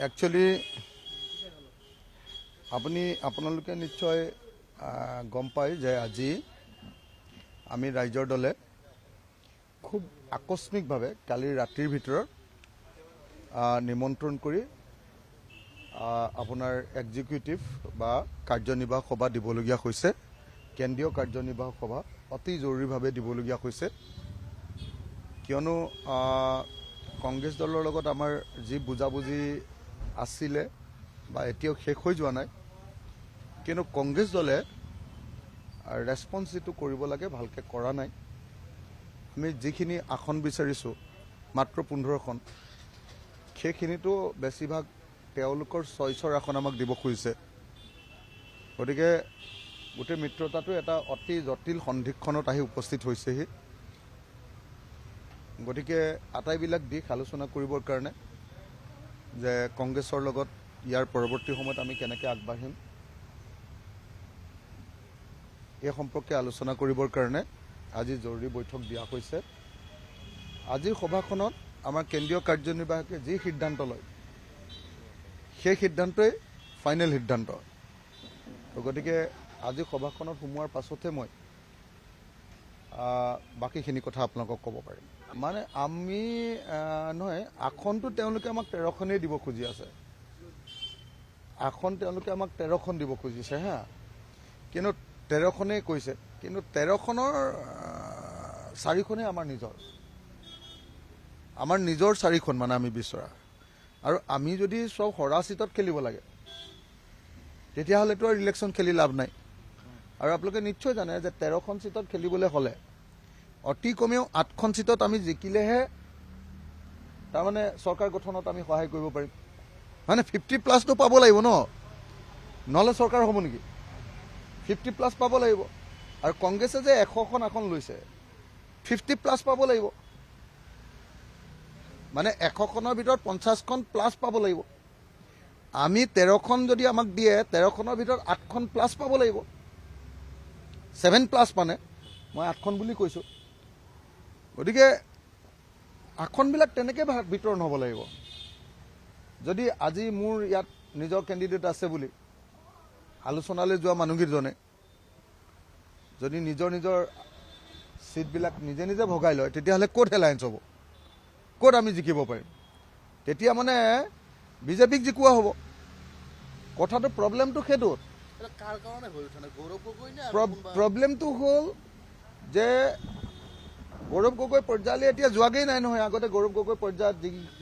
Actually আপোনালোকে নিশ্চয় গম পায় যে আজি আমি ৰাইজৰ দলে খুব আকস্মিকভাৱে কালি ৰাতিৰ ভিতৰত নিমন্ত্ৰণ কৰি আপোনাৰ এক্সিকিউটিভ বা কাৰ্যনিৰ্বাহক সভা দিবলগীয়া হৈছে। কেন্দ্ৰীয় কাৰ্যনিৰ্বাহক সভা অতি জৰুৰীভাৱে দিবলগীয়া হৈছে, কিয়নো কংগ্ৰেছ দলৰ লগত আমাৰ যি বুজাবুজি আছিলে বা এতিয়াও শেষ হৈ যোৱা নাই, কিন্তু কংগ্ৰেছ দলে ৰেছপন্স যিটো কৰিব লাগে ভালকৈ কৰা নাই। আমি যিখিনি আসন বিচাৰিছোঁ মাত্ৰ 15খন, সেইখিনিতো বেছিভাগ তেওঁলোকৰ চইচৰ আসন আমাক দিব খুজিছে। গতিকে গোটেই মিত্ৰতাটো এটা অতি জটিল সন্ধিক্ষণত আহি উপস্থিত হৈছেহি। গতিকে আটাইবিলাক দিশ আলোচনা কৰিবৰ কাৰণে যে কংগ্ৰেছৰ লগত ইয়াৰ পৰৱৰ্তী সময়ত আমি কেনেকৈ আগবাঢ়িম এই সম্পৰ্কে আলোচনা কৰিবৰ কাৰণে আজি জৰুৰী বৈঠক দিয়া হৈছে। আজিৰ সভাখনত আমাৰ কেন্দ্ৰীয় কাৰ্যনিৰ্বাহকে যি সিদ্ধান্ত লয় সেই সিদ্ধান্তই ফাইনেল সিদ্ধান্ত। গতিকে আজি সভাখনত সোমোৱাৰ পাছতহে মই বাকীখিনি কথা আপোনালোকক ক'ব পাৰিম। মানে আমি নহয়, আসনটো তেওঁলোকে আমাক 13খনেই দিব খুজি আছে। আসন তেওঁলোকে আমাক 13খন দিব খুজিছে হা, কিন্তু 13খনেই কৈছে, কিন্তু 13খনৰ 4খনেই আমাৰ নিজৰ 4খন মানে আমি বিচৰা। আৰু আমি যদি চব হৰা চিটত খেলিব লাগে তেতিয়াহ'লেতো আৰু ইলেকশ্যন খেলি লাভ নাই। আৰু আপোনালোকে নিশ্চয় জানে যে 13খন চিটত খেলিবলৈ হ'লে অতি কমেও 8খন চিটত আমি জিকিলেহে তাৰমানে চৰকাৰ গঠনত আমি সহায় কৰিব পাৰিম। মানে 50+ পাব লাগিব ন, নহ'লে চৰকাৰ হ'ব নেকি? 50+ পাব লাগিব। আৰু কংগ্ৰেছে যে 100খন আসন লৈছে, 50+ পাব লাগিব। মানে 100খনৰ ভিতৰত 50খন প্লাছ পাব লাগিব। আমি 13খন যদি আমাক দিয়ে, 13খনৰ ভিতৰত 8খন প্লাছ পাব লাগিব। 7+ মানে মই 8খন বুলি কৈছোঁ। গতিকে আসনবিলাক তেনেকৈ বিতৰণ হ'ব লাগিব। যদি আজি মোৰ ইয়াত নিজৰ কেণ্ডিডেট আছে বুলি আলোচনালৈ যোৱা মানুহকেইজনে যদি নিজৰ ছিটবিলাক নিজে নিজে ভগাই লয়, তেতিয়াহ'লে ক'ত এলায়েন্স হ'ব, ক'ত আমি জিকিব পাৰিম? তেতিয়া মানে বিজেপিক জিকোৱা হ'ব। কথাটো প্ৰব্লেমটো সেইটোত। প্ৰব্লেমটো হ'ল যে গৌৰৱ গগৈ পৰ্যায়লৈ এতিয়া যোৱাগেই নাই নহয়। আগতে গৌৰৱ গগৈ পৰ্যায়ত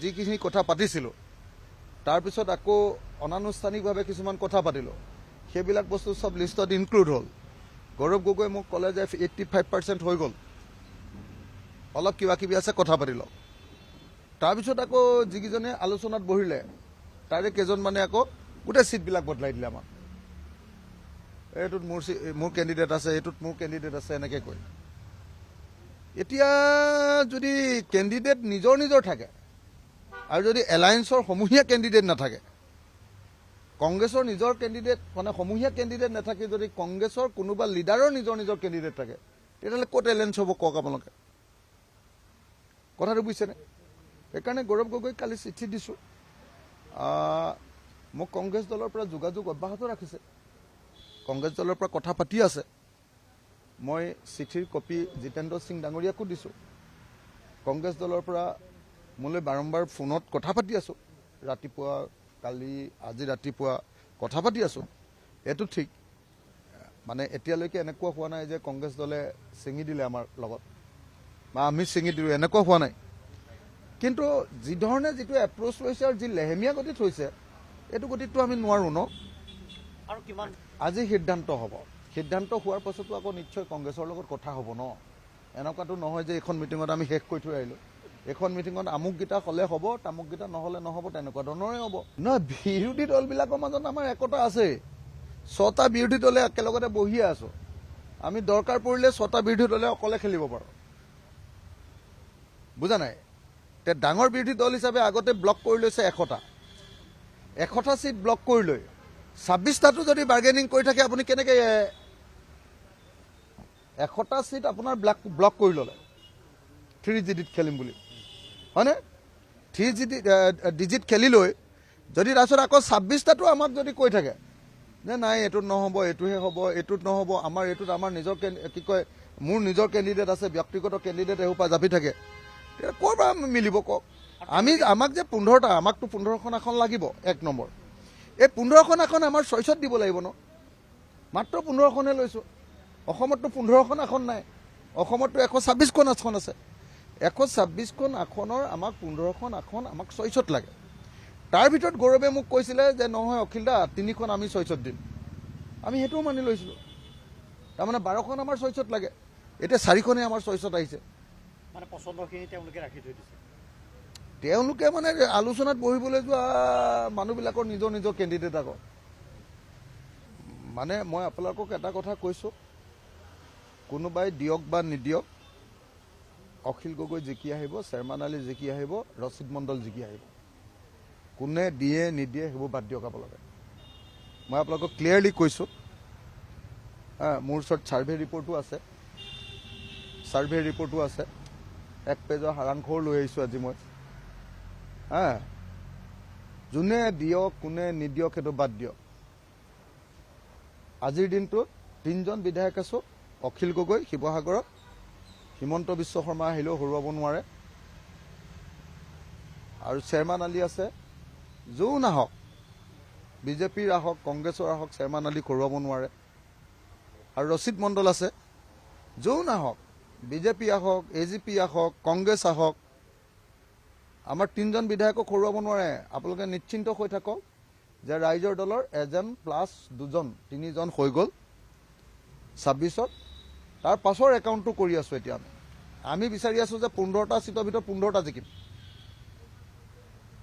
যিখিনি কথা পাতিছিলোঁ, তাৰপিছত আকৌ অনানুষ্ঠানিকভাৱে কিছুমান কথা পাতিলোঁ, সেইবিলাক বস্তু চব লিষ্টত ইনক্লুড হ'ল। গৌৰৱ গগৈ মোক ক'লে যে 85% হৈ গ'ল, অলপ কিবা কিবি আছে কথা পাতি লওক। তাৰপিছত আকৌ যিকেইজনে আলোচনাত বহিলে তাৰে কেইজনমানে আকৌ গোটেই ছিটবিলাক বদলাই দিলে আমাক। এইটোত মোৰ কেণ্ডিডেট আছে, এইটোত মোৰ কেণ্ডিডেট আছে, এনেকৈ কৈ। এতিয়া যদি কেণ্ডিডেট নিজৰ থাকে আৰু যদি এলায়েন্সৰ সমূহীয়া কেণ্ডিডেট নাথাকে, কংগ্ৰেছৰ নিজৰ কেণ্ডিডেট মানে সমূহীয়া কেণ্ডিডেট নাথাকে, যদি কংগ্ৰেছৰ কোনোবা লিডাৰৰ নিজৰ কেণ্ডিডেট থাকে, তেতিয়াহ'লে ক'ত এলায়েন্স হ'ব কওক আপোনালোকে? কথাটো বুজিছেনে? সেইকাৰণে গৌৰৱ গগৈক কালি চিঠি দিছোঁ। মোক কংগ্ৰেছ দলৰ পৰা যোগাযোগ অব্যাহত ৰাখিছে, কংগ্ৰেছ দলৰ পৰা কথা পাতি আছে। মই চিঠিৰ কপি জিতেন্দ্ৰ সিং ডাঙৰীয়াকো দিছোঁ। কংগ্ৰেছ দলৰ পৰা মোলৈ বাৰম্বাৰ ফোনত কথা পাতি আছোঁ। ৰাতিপুৱা কালি আজি ৰাতিপুৱা কথা পাতি আছোঁ। এইটো ঠিক, মানে এতিয়ালৈকে এনেকুৱা হোৱা নাই যে কংগ্ৰেছ দলে ছিঙি দিলে আমাৰ লগত বা আমি ছিঙি দিলোঁ, এনেকুৱা হোৱা নাই। কিন্তু যিধৰণে যিটো এপ্ৰ'চ লৈছে আৰু যি লেহেমীয়া গতিত হৈছে, এইটো গতিতটো আমি নোৱাৰোঁ ন। আৰু কিমান আজি সিদ্ধান্ত হ'ব, সিদ্ধান্ত হোৱাৰ পাছতো আকৌ নিশ্চয় কংগ্ৰেছৰ লগত কথা হ'ব ন। এনেকুৱাতো নহয় যে এইখন মিটিঙত আমি শেষ কৰি থৈ আহিলোঁ, এইখন মিটিঙত আমুককেইটা হ'লে হ'ব, তামুককেইটা নহ'লে নহ'ব, তেনেকুৱা ধৰণৰে হ'ব নহয়। বিৰোধী দলবিলাকৰ মাজত আমাৰ একতা আছে। 6টা বিৰোধী দলে একেলগতে বহিয়ে আছোঁ। আমি দৰকাৰ পৰিলে 6টা বিৰোধী দলে অকলে খেলিব পাৰোঁ, বুজা নাই? এতিয়া ডাঙৰ বিৰোধী দল হিচাপে আগতে ব্লক কৰি লৈছে 100টা ছিট ব্লক কৰি লৈ 26টাতো যদি বাৰ্গেনিং কৰি থাকে, আপুনি কেনেকৈ 100টা ছিট আপোনাৰ ব্লক কৰি ল'লে 3GDত খেলিম বুলি, হয়নে? ডিজিট খেলি লৈ যদি তাৰপিছত আকৌ 26টাটো আমাক যদি কৈ থাকে যে নাই এইটোত নহ'ব, এইটোহে হ'ব, এইটোত নহ'ব, এইটোত আমাৰ নিজৰ কি কয় মোৰ নিজৰ কেণ্ডিডেট আছে, ব্যক্তিগত কেণ্ডিডেট এসোপা জাপি থাকে, তেতিয়া ক'ৰ পৰা মিলিব কওক? আমাক যে 15টা, আমাকতো 15খন আসন লাগিব। 1 নম্বৰ, এই 15খন আসন আমাৰ চইচত দিব লাগিব ন। মাত্ৰ 15খনহে লৈছোঁ। অসমততো 15খন আসন নাই। অসমততো 126খন আসন আছে। 126খন আসনৰ আমাক 15খন আসন আমাক চইচত লাগে। তাৰ ভিতৰত গৌৰৱে মোক কৈছিলে যে নহয় অখিল দা 3খন আমি চইচত দিম। আমি সেইটোও মানি লৈছিলোঁ। তাৰমানে 12খন আমাৰ চইচত লাগে। এতিয়া 4খনেই আমাৰ চইচত আহিছে। মানে পচন্দখিনি তেওঁলোকে ৰাখি থৈ দিছে। তেওঁলোকে মানে আলোচনাত বহিবলৈ যোৱা মানুহবিলাকৰ নিজৰ নিজৰ কেণ্ডিডেট আকৌ। মানে মই আপোনালোকক এটা কথা কৈছোঁ, কোনোবাই দিয়ক বা নিদিয়ক, অখিল গগৈ জিকি আহিব, চেয়াৰমান আলী জিকি আহিব, ৰচিদ মণ্ডল জিকি আহিব। কোনে দিয়ে নিদিয়ে সেইবোৰ বাদ দিয়ক আপোনালোকে। মই আপোনালোকক ক্লিয়াৰলি কৈছোঁ, মোৰ ওচৰত ছাৰ্ভে ৰিপৰ্টো আছে, আছে 1 পেজৰ সাৰাংশও লৈ আহিছোঁ আজি মই। যোনে দিয়ক কোনে নিদিয়ক সেইটো বাদ দিয়ক। আজিৰ দিনটোত 3জন বিধায়ক আছোঁ, অখিল গগৈ শিৱসাগৰত, হিমন্ত বিশ্ব শৰ্মা আহিলেও হৰুৱাব নোৱাৰে, আৰু চেয়াৰমান আলী আছে। যোন আহক, বিজেপিৰ আহক, কংগ্ৰেছৰ আহক, চেয়াৰমান আলীক হৰুৱাব নোৱাৰে। আৰু ৰচিদ মণ্ডল আছে। যোন আহক, বিজেপি আহক, AGP আহক, কংগ্ৰেছ আহক, আমাৰ 3জন বিধায়কক হৰুৱাব নোৱাৰে। আপোনালোকে নিশ্চিন্ত হৈ থাকক যে ৰাইজৰ দলৰ 1 প্লাছ 2জন 3জন হৈ গ'ল 26ত। তাৰ পাছৰ একাউণ্টটো কৰি আছোঁ এতিয়া আমি বিচাৰি আছোঁ যে 15টা ছিটৰ ভিতৰত 15টা জিকিম।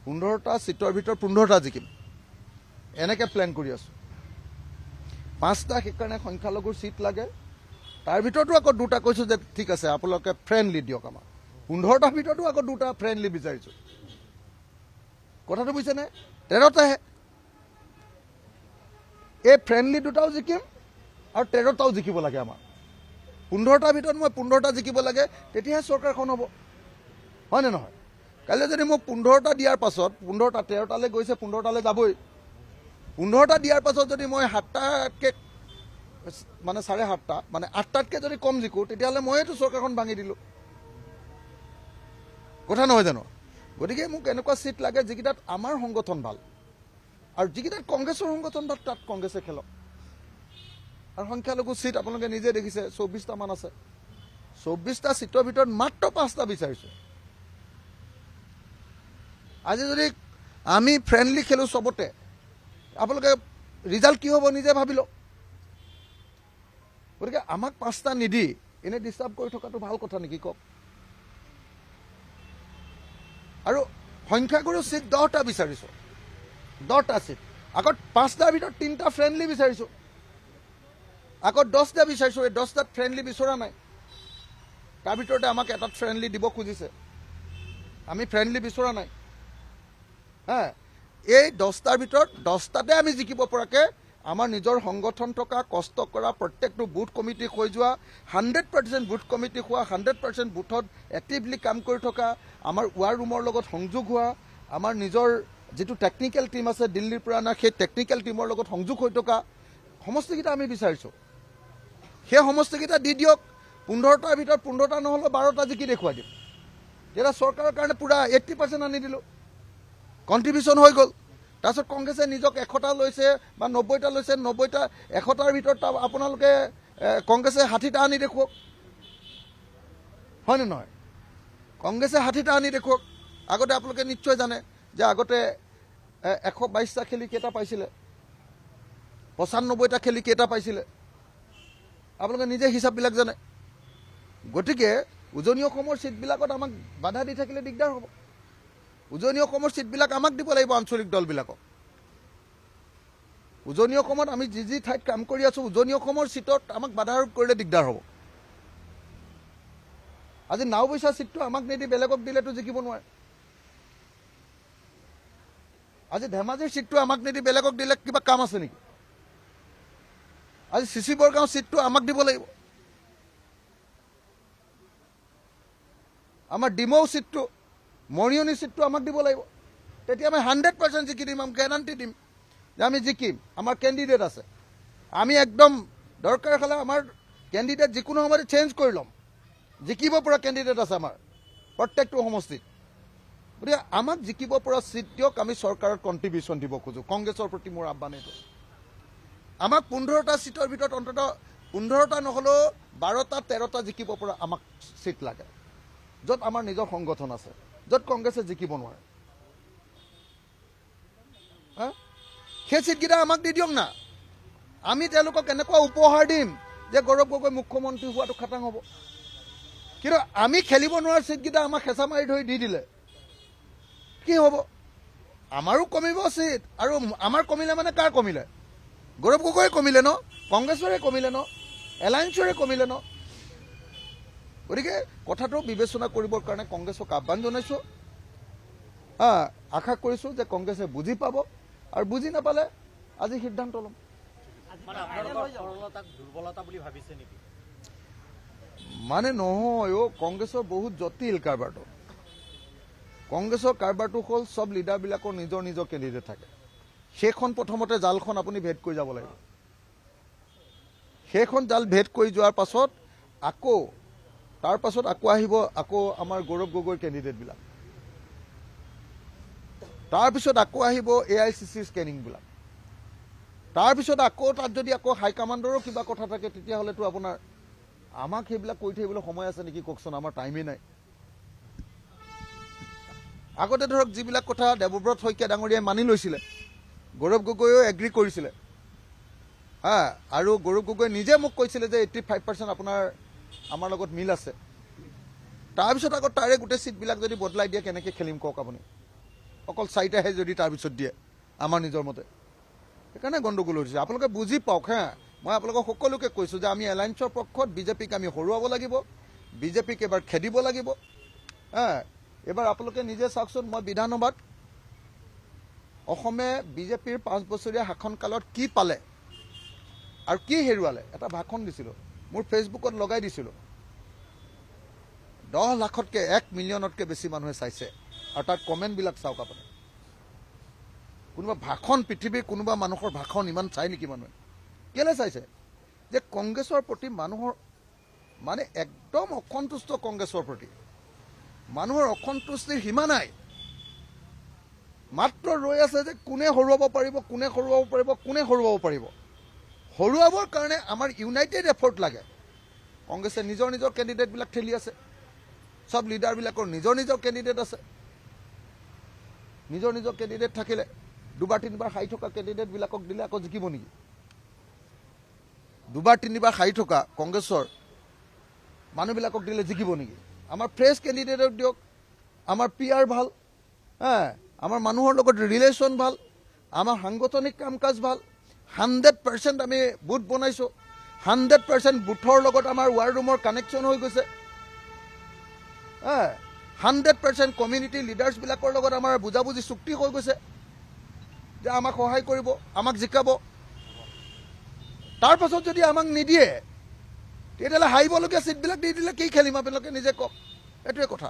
15টা ছিটৰ ভিতৰত 15টা জিকিম, এনেকৈ প্লেন কৰি আছোঁ। 5টা সেইকাৰণে সংখ্যালঘুৰ ছিট লাগে। তাৰ ভিতৰতো আকৌ 2টা কৈছোঁ যে ঠিক আছে আপোনালোকে ফ্ৰেণ্ডলি দিয়ক আমাক। 15টাৰ ভিতৰতো আকৌ 2টা ফ্ৰেণ্ডলি বিচাৰিছোঁ। কথাটো বুজিছেনে? 13টাহে। এই ফ্ৰেণ্ডলি 2টাও জিকিম আৰু 13টাও জিকিব লাগে আমাৰ। 15টাৰ ভিতৰত মই 15টা জিকিব লাগে, তেতিয়াহে চৰকাৰখন হ'ব, হয়নে নহয়? কাইলৈ যদি মোক 15টা দিয়াৰ পাছত 15টা 13টালৈ গৈছে, 15টালৈ যাবই। 15টা দিয়াৰ পাছত যদি মই 7টাতকৈ মানে 7.5টা মানে 8টাতকৈ যদি কম জিকোঁ, তেতিয়াহ'লে মইতো চৰকাৰখন ভাঙি দিলোঁ। কথা নহয় জানো? গতিকে মোক এনেকুৱা ছিট লাগে যিকেইটাত আমাৰ সংগঠন ভাল, আৰু যিকেইটাত কংগ্ৰেছৰ সংগঠন ভাল তাত কংগ্ৰেছে খেলক। আৰু সংখ্যালঘু ছিট আপোনালোকে নিজে দেখিছে 24টামান আছে। 24টা ছিটৰ ভিতৰত মাত্ৰ 5টা বিচাৰিছোঁ। আজি যদি আমি ফ্ৰেণ্ডলি খেলোঁ চবতে, আপোনালোকে ৰিজাল্ট কি হ'ব নিজে ভাবি লওক। গতিকে আমাক 5টা নিদি এনেই ডিষ্টাৰ্ব কৰি থকাটো ভাল কথা নেকি কওক? আৰু সংখ্যাগুৰু ছিট 10টা বিচাৰিছোঁ, 10টা ছিট। আকৌ 5টাৰ ভিতৰত 3টা ফ্ৰেণ্ডলি বিচাৰিছোঁ, আকৌ 10টা বিচাৰিছোঁ। এই 10টাত ফ্ৰেণ্ডলি বিচৰা নাই। তাৰ ভিতৰতে আমাক এটাত ফ্ৰেণ্ডলি দিব খুজিছে, আমি ফ্ৰেণ্ডলি বিচৰা নাই। এই 10টাৰ ভিতৰত 10টাতে আমি জিকিব পৰাকৈ আমাৰ নিজৰ সংগঠন থকা, কষ্ট কৰা, প্ৰত্যেকটো বুথ কমিটি হৈ যোৱা, 100% বুথ কমিটি হোৱা, 100% বুথত এক্টিভলি কাম কৰি থকা, আমাৰ ৱাৰ ৰুমৰ লগত সংযোগ হোৱা, আমাৰ নিজৰ যিটো টেকনিকেল টীম আছে দিল্লীৰ পৰা অনা, সেই টেকনিকেল টীমৰ লগত সংযোগ হৈ থকা সমষ্টিকেইটা আমি বিচাৰিছোঁ। সেই সমষ্টিকেইটা দি দিয়ক। 15টাৰ ভিতৰত 15টা নহ'লেও 12টা জিকি দেখুৱাই দিম। তেতিয়া চৰকাৰৰ কাৰণে পূৰা 80% আনি দিলোঁ, কণ্ট্ৰিবিউশ্যন হৈ গ'ল। তাৰপিছত কংগ্ৰেছে নিজক 100টা লৈছে বা 90টা লৈছে, 90টা 100টাৰ ভিতৰত আপোনালোকে কংগ্ৰেছে 60টা আনি দেখুৱাওক, হয়নে নহয়? কংগ্ৰেছে 60টা আনি দেখুৱাওক। আগতে আপোনালোকে নিশ্চয় জানে যে আগতে 122টা খেলি কেইটা পাইছিলে, 95টা খেলি কেইটা পাইছিলে, আপোনালোকে নিজে হিচাপবিলাক জানে। গতিকে উজনি অসমৰ ছিটবিলাকত আমাক বাধা দি থাকিলে দিগদাৰ হ'ব। উজনি অসমৰ ছিটবিলাক আমাক দিব লাগিব, আঞ্চলিক দলবিলাকক। উজনি অসমত আমি যি ঠাইত কাম কৰি আছোঁ, উজনি অসমৰ ছিটত আমাক বাধা আৰোপ কৰিলে দিগদাৰ হ'ব। আজি নাওবৈচা ছিটটো আমাক নিদি বেলেগক দিলেতো জিকিব নোৱাৰে। আজি ধেমাজিৰ ছিটটো আমাক নিদি বেলেগক দিলে কিবা কাম আছে নেকি? আজি চিচি বৰগাঁও ছিটটো আমাক দিব লাগিব। আমাৰ ডিমৌ ছিটটো মৰিয়নি চিটটো আমাক দিব লাগিব তেতিয়া আমি 100% জিকি দিম আমি গেৰাণ্টি দিম যে আমি জিকিম আমাৰ কেণ্ডিডেট আছে আমি একদম দৰকাৰ হ'লে আমাৰ কেণ্ডিডেট যিকোনো সময়তে চেঞ্জ কৰি ল'ম জিকিব পৰা কেণ্ডিডেট আছে আমাৰ প্ৰত্যেকটো সমষ্টিত গতিকে আমাক জিকিব পৰা চিট দিয়ক আমি চৰকাৰত কণ্ট্ৰিবিউশ্যন দিব খোজোঁ কংগ্ৰেছৰ প্ৰতি মোৰ আহ্বান এইটো আমাক 15টা চিটৰ ভিতৰত অন্ততঃ 15টা নহ'লেও 12টা 13টা জিকিব পৰা আমাক চিট লাগে য'ত আমাৰ নিজৰ সংগঠন আছে য'ত কংগ্ৰেছে জিকিব নোৱাৰে সেই চিটকেইটা আমাক দি দিয়ক না আমি তেওঁলোকক এনেকুৱা উপহাৰ দিম যে গৌৰৱ গগৈ মুখ্যমন্ত্ৰী হোৱাটো খাটাং হ'ব কিন্তু আমি খেলিব নোৱাৰা চিটকেইটা আমাক হেঁচা মাৰি ধৰি দি দিলে কি হ'ব আমাৰো কমিব চিট আৰু আমাৰ কমিলে মানে কাৰ কমিলে গৌৰৱ গগৈয়ে কমিলে ন কংগ্ৰেছৰে কমিলে ন এলায়েন্সৰে কমিলে ন গতিকে কথাটো বিবেচনা কৰিবৰ কাৰণে কংগ্ৰেছক আহ্বান জনাইছোঁ আশা কৰিছোঁ যে কংগ্ৰেছে বুজি পাব আৰু বুজি নাপালে আজি সিদ্ধান্ত ল'ম মানে আপোনালোকৰ সৰলতাক দুৰ্বলতা বুলি ভাবিছে নেকি মানে নহয় কংগ্ৰেছৰ বহুত জটিল কাৰবাৰটো কংগ্ৰেছৰ কাৰবাৰটো হ'ল চব লিডাৰবিলাকৰ নিজৰ নিজৰ কেণ্ডিডেট থাকে সেইখন প্ৰথমতে জালখন আপুনি ভেদ কৰি যাব লাগিব সেইখন জাল ভেদ কৰি যোৱাৰ পাছত তাৰ পাছত আকৌ আহিব আকৌ আমাৰ গৌৰৱ গগৈৰ কেণ্ডিডেটবিলাক তাৰপিছত আকৌ আহিব AICC স্কেনিংবিলাক তাৰপিছত আকৌ তাত যদি আকৌ হাইকমাণ্ডৰো কিবা কথা থাকে তেতিয়াহ'লেতো আপোনাৰ আমাক সেইবিলাক কৈ থাকিবলৈ সময় আছে নেকি কওকচোন আমাৰ টাইমেই নাই আগতে ধৰক যিবিলাক কথা দেৱব্ৰত শইকীয়া ডাঙৰীয়াই মানি লৈছিলে গৌৰৱ গগৈয়েও এগ্ৰী কৰিছিলে আৰু গৌৰৱ গগৈ নিজে মোক কৈছিলে যে 85% আপোনাৰ আমাৰ লগত মিল আছে তাৰপিছত আকৌ তাৰে গোটেই চিটবিলাক যদি বদলাই দিয়ে কেনেকৈ খেলিম কওক আপুনি অকল 4টাহে যদি তাৰপিছত দিয়ে আমাৰ নিজৰ মতে সেইকাৰণে গণ্ডগোল হৈছে আপোনালোকে বুজি পাওক মই আপোনালোকক সকলোকে কৈছোঁ যে আমি এলায়েন্সৰ পক্ষত বিজেপিক আমি হৰুৱাব লাগিব বিজেপিক এবাৰ খেদিব লাগিব এবাৰ আপোনালোকে নিজে চাওকচোন মই বিধানসভাত অসমে বিজেপিৰ 5 বছৰীয়া শাসনকালত কি পালে আৰু কি হেৰুৱালে এটা ভাষণ দিছিলোঁ মোৰ ফেচবুকত লগাই দিছিলোঁ 10 লাখতকৈ 1 মিলিয়নতকৈ বেছি মানুহে চাইছে আৰু তাৰ কমেণ্টবিলাক চাওক আপুনি কোনোবা ভাষণ পৃথিৱীৰ কোনোবা মানুহৰ ভাষণ ইমান চাই নেকি মানুহে কেলৈ চাইছে যে কংগ্ৰেছৰ প্ৰতি মানুহৰ মানে একদম অসন্তুষ্ট কংগ্ৰেছৰ প্ৰতি মানুহৰ অসন্তুষ্টিৰ সীমা নাই মাত্ৰ ৰৈ আছে যে কোনে হৰুৱাব পাৰিব হৰুৱাবৰ কাৰণে আমাৰ ইউনাইটেড এফৰ্ট লাগে কংগ্ৰেছে নিজৰ নিজৰ কেণ্ডিডেটবিলাক ঠেলি আছে সব লিডাৰবিলাকৰ নিজৰ নিজৰ কেণ্ডিডেট আছে নিজৰ নিজৰ কেণ্ডিডেট থাকিলে দুবাৰ তিনিবাৰ হাই থকা কেণ্ডিডেটবিলাকক দিলে আকৌ জিকিব নেকি দুবাৰ তিনিবাৰ হাই থকা কংগ্ৰেছৰ মানুহবিলাকক দিলে জিকিব নেকি আমাৰ ফ্ৰেছ কেণ্ডিডেটক দিয়ক আমাৰ PR ভাল আমাৰ মানুহৰ লগত ৰিলেশ্যন ভাল আমাৰ সাংগঠনিক কাম কাজ ভাল 100% আমি বুথ বনাইছোঁ 100% বুথৰ লগত আমাৰ ৱাৰ ৰুমৰ কানেকশ্যন হৈ গৈছে 100% কমিউনিটি লিডাৰ্ছবিলাকৰ লগত আমাৰ বুজাবুজি চুক্তি হৈ গৈছে যে আমাক সহায় কৰিব আমাক জিকাব তাৰ পাছত যদি আমাক নিদিয়ে তেতিয়াহ'লে হাৰিবলগীয়া চিটবিলাক দি দিলে কি খেলিম আপোনালোকে নিজে কওক এইটোৱে কথা